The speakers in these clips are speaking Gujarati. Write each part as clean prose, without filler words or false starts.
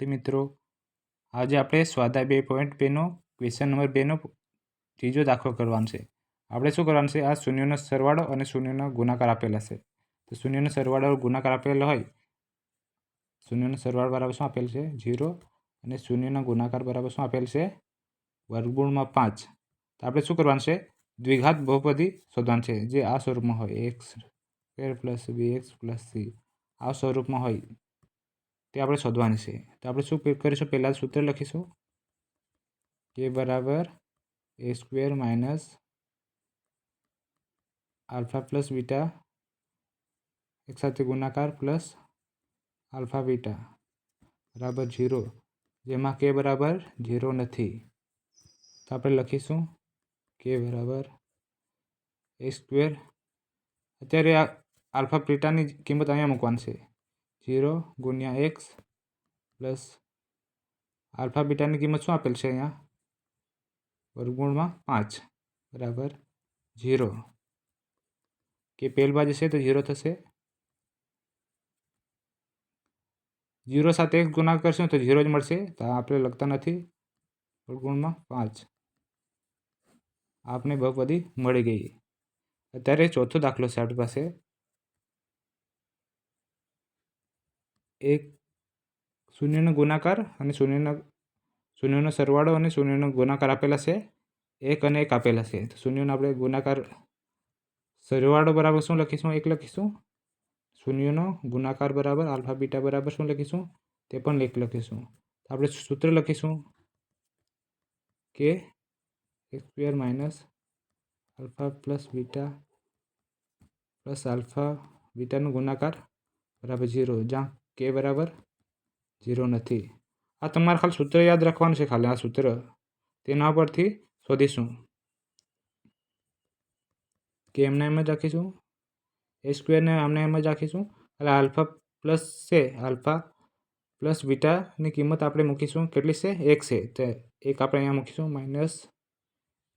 મિત્રો, આજે આપણે સ્વાધ્યાય 2.2નો ક્વેશ્ચન નંબર 2નો ત્રીજો દાખલો કરવાનો છે. આપણે શું કરવાનું છે? આ શૂન્યનો સરવાળો અને શૂન્યનો ગુણાકાર આપેલા છે. તો શૂન્યનો સરવાળો ગુણાકાર આપેલો હોય, શૂન્યનો સરવાળો બરાબર શું આપેલ છે? 0 અને શૂન્યનો ગુણાકાર બરાબર શું આપેલ છે? વર્ગમૂળમાં 5. તો આપણે શું કરવાનું છે? દ્વિઘાત બહુપદી શોધવાનું છે, જે આ સ્વરૂપમાં હોય x² + bx + c આ સ્વરૂપમાં હોય તે આપણે શોધવાની છે. તો આપણે શું કરીશું? પહેલાં સૂત્ર લખીશું k બરાબર a² - આલ્ફા પ્લસ બીટા એક સાથે ગુણાકાર પ્લસ આલ્ફા બીટા બરાબર 0, જેમાં k બરાબર 0 નથી. તો આપણે લખીશું k બરાબર a². અત્યારે આ આલ્ફા બીટાની કિંમત અહીંયા મૂકવાની છે. 0 × x પ્લસ આલ્ફા બીટાની કિંમત શું આપેલ છે અહીંયા? વર્ગમૂળમાં 5 બરાબર 0. કે પહેલ બાજુ છે તો 0 થશે. 0 સાથે x ગુણાકાર કરશું તો 0 જ મળશે. તો આપણે લખતા નથી. વર્ગમૂળમાં 5 આપણે બહુપદી મળી ગઈ. અત્યારે ચોથો દાખલો છે આપણી પાસે. એક શૂન્યનો ગુણાકાર અને શૂન્યનો સરવાળો અને શૂન્યનો ગુણાકાર આપેલા છે. 1 અને 1 આપેલા છે. તો શૂન્યનો આપણે ગુણાકાર સરવાળો બરાબર શું લખીશું? 1 લખીશું. શૂન્યનો ગુણાકાર બરાબર આલ્ફા બીટા બરાબર શું લખીશું? તે પણ 1 લખીશું. તો આપણે સૂત્ર લખીશું કે x² - alpha plus beta plus alpha બીટાનો ગુણાકાર બરાબર 0, જ્યાં k બરાબર 0 નથી. આ તમારે ખાલી સૂત્ર યાદ રાખવાનું છે. ખાલી આ સૂત્ર તેના પરથી શોધીશું. કે એમને એમ જ રાખીશું. a² ને આમને એમ જ રાખીશું. એટલે આલ્ફા પ્લસ છે, આલ્ફા પ્લસ બીટાની કિંમત આપણે મૂકીશું. કેટલી છે? 1 છે. તો 1 આપણે અહીંયા મૂકીશું.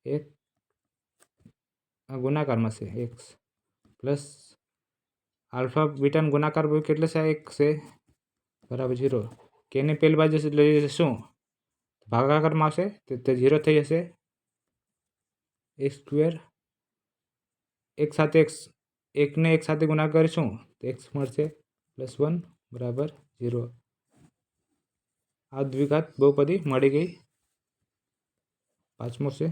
-1 ગુણાકારમાં છે x પ્લસ આલ્ફા બીટાનો ગુણાકાર કેટલો છે? 1 છે બરાબર 0. કેની પહેલી બાજુ લઈ જશું? ભાગાકારમાં આવશે તો 0 થઈ જશે. a². એક સાથે એકને એક સાથે ગુણાકાર કરીશું તો x મળશે +1 બરાબર 0. આ દ્વિઘાત બહુપદી મળી ગઈ. પાંચમો છે